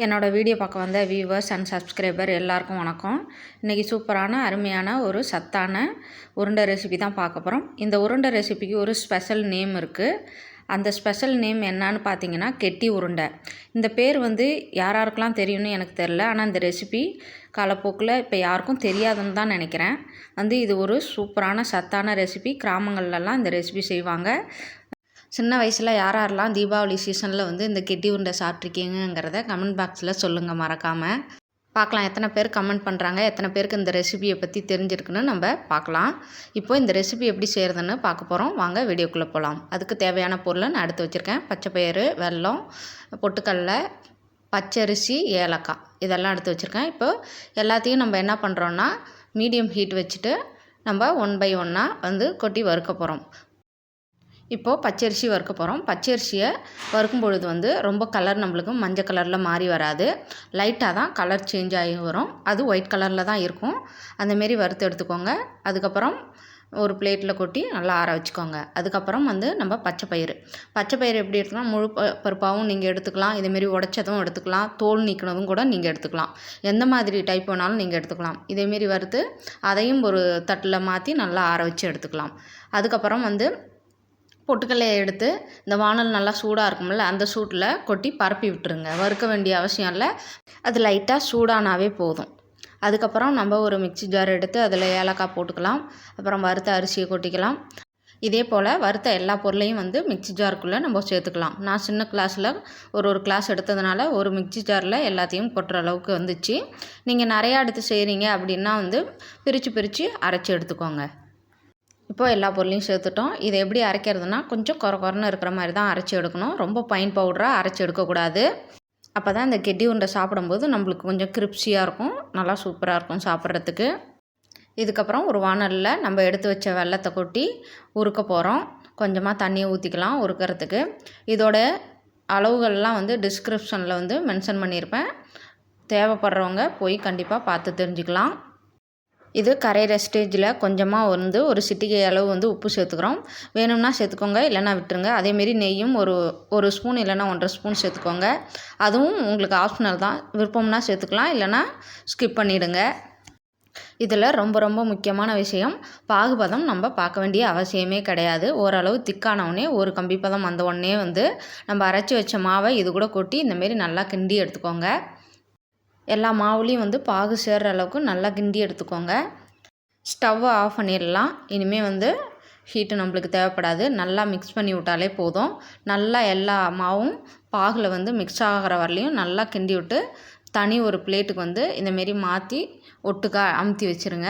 என்னோட வீடியோ பார்க்க வந்த வியூவர்ஸ் அண்ட் சப்ஸ்கிரைபர் எல்லாருக்கும் வணக்கம். இன்றைக்கி சூப்பரான அருமையான ஒரு சத்தான உருண்டை ரெசிபி தான் பார்க்க போகிறோம். இந்த உருண்டை ரெசிபிக்கு ஒரு ஸ்பெஷல் நேம் இருக்குது. அந்த ஸ்பெஷல் நேம் என்னன்னு பார்த்தீங்கன்னா கெட்டி உருண்டை. இந்த பேர் யாராருக்கெல்லாம் தெரியும்னு எனக்கு தெரில. ஆனால் இந்த ரெசிபி காலப்போக்கில் இப்போ யாருக்கும் தெரியாதுன்னு தான் நினைக்கிறேன். இது ஒரு சூப்பரான சத்தான ரெசிபி. கிராமங்கள்லாம் இந்த ரெசிபி செய்வாங்க. சின்ன வயசில் யாரெல்லாம் தீபாவளி சீசனில் இந்த கெட்டி உருண்டை சாப்பிட்ருக்கீங்கிறத கமெண்ட் பாக்ஸில் சொல்லுங்கள் மறக்காமல். பார்க்கலாம் எத்தனை பேர் கமெண்ட் பண்ணுறாங்க, எத்தனை பேருக்கு இந்த ரெசிபியை பற்றி தெரிஞ்சிருக்குன்னு நம்ம பார்க்கலாம். இப்போ இந்த ரெசிபி எப்படி செய்கிறதுன்னு பார்க்க போகிறோம். வாங்க வீடியோக்குள்ளே போகலாம். அதுக்கு தேவையான பொருளை நான் எடுத்து வச்சுருக்கேன். பச்சைப்பயிறு, வெல்லம், பொட்டுக்கடலை, பச்சரிசி, ஏலக்காய் இதெல்லாம் எடுத்து வச்சுருக்கேன். இப்போ எல்லாத்தையும் நம்ம என்ன பண்ணுறோன்னா மீடியம் ஹீட் வச்சுட்டு நம்ம 1 by 1 கொட்டி வறுக்க போகிறோம். இப்போது பச்சரிசி வறுக்க போகிறோம். பச்சரிசியை வறுக்கும் பொழுது ரொம்ப கலர் நம்மளுக்கு மஞ்சள் கலரில் மாறி வராது. லைட்டாக தான் கலர் சேஞ்ச் ஆகி வரும். அது ஒயிட் கலரில் தான் இருக்கும். அந்தமாரி வறுத்து எடுத்துக்கோங்க. அதுக்கப்புறம் ஒரு பிளேட்டில் கொட்டி நல்லா ஆற வச்சுக்கோங்க. அதுக்கப்புறம் நம்ம பச்சைப்பயிறு எப்படி எடுத்துக்கலாம், முழு பருப்பாகவும் நீங்கள் எடுத்துக்கலாம். இதேமாரி உடச்சதும் எடுத்துக்கலாம், தோல் நீக்கினதும் கூட நீங்கள் எடுத்துக்கலாம். எந்த மாதிரி டைப் வேணாலும் நீங்கள் எடுத்துக்கலாம். இதேமாரி வறுத்து அதையும் ஒரு தட்டில் மாற்றி நல்லா ஆற வச்சு எடுத்துக்கலாம். அதுக்கப்புறம் பொட்டுக்கல்லையை எடுத்து இந்த வானல் நல்லா சூடாக இருக்கும்ல, அந்த சூட்டில் கொட்டி பரப்பி விட்டுருங்க. வறுக்க வேண்டிய அவசியம் இல்லை. அது லைட்டாக சூடானாவே போதும். அதுக்கப்புறம் நம்ம ஒரு மிக்ஸி ஜார் எடுத்து அதில் ஏலக்காய் போட்டுக்கலாம். அப்புறம் வறுத்த அரிசியை கொட்டிக்கலாம். இதே போல் வறுத்த எல்லா பொருளையும் மிக்ஸி ஜாருக்குள்ளே நம்ம சேர்த்துக்கலாம். நான் சின்ன கிளாஸில் ஒரு கிளாஸ் எடுத்ததுனால ஒரு மிக்ஸி ஜாரில் எல்லாத்தையும் கொட்டுற அளவுக்கு வந்துச்சு. நீங்கள் நிறையா எடுத்து செய்கிறீங்க அப்படின்னா பிரித்து அரைச்சி எடுத்துக்கோங்க. இப்போ எல்லா பொருளையும் சேர்த்துட்டோம். இதை எப்படி அரைக்கிறதுனா கொஞ்சம் குறன்னு இருக்கிற மாதிரி தான் அரைச்சி எடுக்கணும். ரொம்ப ஃபைன் பவுடராக அரைச்சி எடுக்கக்கூடாது. அப்போ தான் இந்த கெட்டி உருண்டை சாப்பிடும்போது நம்மளுக்கு கொஞ்சம் கிரிப்ஸியாக இருக்கும், நல்லா சூப்பராக இருக்கும் சாப்பிட்றதுக்கு. இதுக்கப்புறம் ஒரு வானலில் நம்ம எடுத்து வச்ச வெல்லத்தை கொட்டி உருக்க போகிறோம். கொஞ்சமாக தண்ணியை ஊற்றிக்கலாம் உருக்கிறதுக்கு. இதோட அளவுகள்லாம் டிஸ்கிரிப்ஷனில் மென்ஷன் பண்ணியிருப்பேன். தேவைப்படுறவங்க போய் கண்டிப்பாக பார்த்து தெரிஞ்சுக்கலாம். இது கரையிற ஸ்டேஜில் கொஞ்சமாக ஒரு சிட்டிகை அளவு உப்பு சேர்த்துக்கிறோம். வேணும்னா சேர்த்துக்கோங்க, இல்லைனா விட்டுருங்க. அதேமாரி நெய்யும் ஒரு ஸ்பூன் இல்லைனா 1.5 ஸ்பூன் சேர்த்துக்கோங்க. அதுவும் உங்களுக்கு ஆப்ஷனல் தான். விருப்பம்னா சேர்த்துக்கலாம், இல்லைனா ஸ்கிப் பண்ணிவிடுங்க. இதில் ரொம்ப முக்கியமான விஷயம், பாகுபதம் நம்ம பார்க்க வேண்டிய அவசியமே கிடையாது. ஓரளவு திக்கானவுடனே ஒரு கம்பிப்பதம் வந்த உடனே நம்ம அரைச்சி வச்ச மாவை இது கூட கொட்டி இந்தமாரி நல்லா கிண்டி எடுத்துக்கோங்க. எல்லா மாவுலேயும் பாகு சேர்கிற அளவுக்கு நல்லா கிண்டி எடுத்துக்கோங்க. ஸ்டவ்வை ஆஃப் பண்ணிடலாம். இனிமேல் ஹீட்டு நம்மளுக்கு தேவைப்படாது. நல்லா மிக்ஸ் பண்ணி விட்டாலே போதும். நல்லா எல்லா மாவும் பாகில் மிக்ஸ் ஆகிற வரலையும் நல்லா கிண்டி விட்டு தனி ஒரு பிளேட்டுக்கு இந்தமாரி மாற்றி ஒட்டுக்கா அமுத்தி வச்சுருங்க.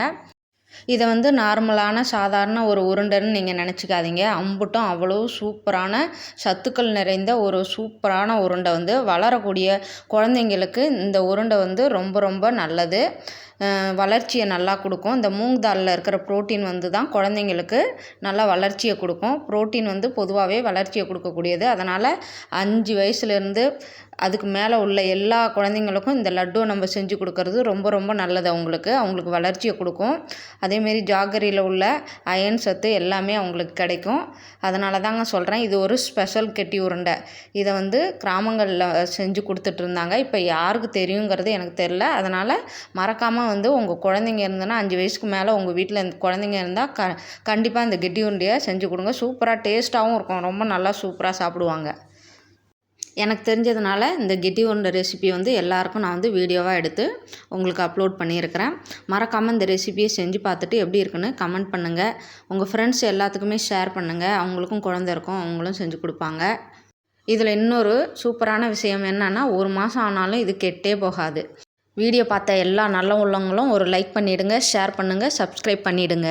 இதை நார்மலான சாதாரண ஒரு உருண்டைன்னு நீங்கள் நினச்சிக்காதீங்க. அம்புட்டும் அவ்வளோ சூப்பரான சத்துக்கள் நிறைந்த ஒரு சூப்பரான உருண்டை. வளரக்கூடிய குழந்தைங்களுக்கு இந்த உருண்டை ரொம்ப நல்லது. வளர்ச்சியை நல்லா கொடுக்கும். இந்த மூங் தாலில் இருக்கிற ப்ரோட்டீன் தான் குழந்தைங்களுக்கு நல்லா வளர்ச்சியை கொடுக்கும். ப்ரோட்டீன் பொதுவாகவே வளர்ச்சியை கொடுக்கக்கூடியது. அதனால் 5 வயசுலேருந்து அதுக்கு மேலே உள்ள எல்லா குழந்தைங்களுக்கும் இந்த லட்டுவை நம்ம செஞ்சு கொடுக்கறது ரொம்ப நல்லது. அவங்களுக்கு வளர்ச்சியை கொடுக்கும். அதேமாரி ஜாகரியில் உள்ள அயன் சத்து எல்லாமே அவங்களுக்கு கிடைக்கும். அதனால தாங்க சொல்கிறேன், இது ஒரு ஸ்பெஷல் கெட்டி உருண்டை. இதை கிராமங்களில் செஞ்சு கொடுத்துட்ருந்தாங்க. இப்போ யாருக்கு தெரியுங்கிறது எனக்கு தெரில. அதனால் மறக்காமல் உங்கள் குழந்தைங்க இருந்ததுன்னா 5 வயசுக்கு மேலே உங்கள் வீட்டில் குழந்தைங்க இருந்தால் கண்டிப்பாக இந்த கெட்டி உருண்டையை செஞ்சு கொடுங்க. சூப்பராக டேஸ்ட்டாகவும் இருக்கும். ரொம்ப நல்லா சூப்பராக சாப்பிடுவாங்க. எனக்கு தெரிஞ்சதுனால இந்த கெட்டி உருண்டை ரெசிபி எல்லாருக்கும் நான் வீடியோவாக எடுத்து உங்களுக்கு அப்லோட் பண்ணியிருக்கிறேன். மறக்காமல் இந்த ரெசிபியை செஞ்சு பார்த்துட்டு எப்படி இருக்குன்னு கமெண்ட் பண்ணுங்கள். உங்கள் ஃப்ரெண்ட்ஸ் எல்லாத்துக்குமே ஷேர் பண்ணுங்கள். அவங்களுக்கும் குழந்தை இருக்கும், அவங்களும் செஞ்சு கொடுப்பாங்க. இதில் இன்னொரு சூப்பரான விஷயம் என்னென்னா, 1 மாதம் ஆனாலும் இது கெட்டே போகாது. வீடியோ பார்த்த எல்லா நல்ல உள்ளவங்களும் ஒரு லைக் பண்ணிவிடுங்க, ஷேர் பண்ணுங்கள், சப்ஸ்கிரைப் பண்ணிவிடுங்க.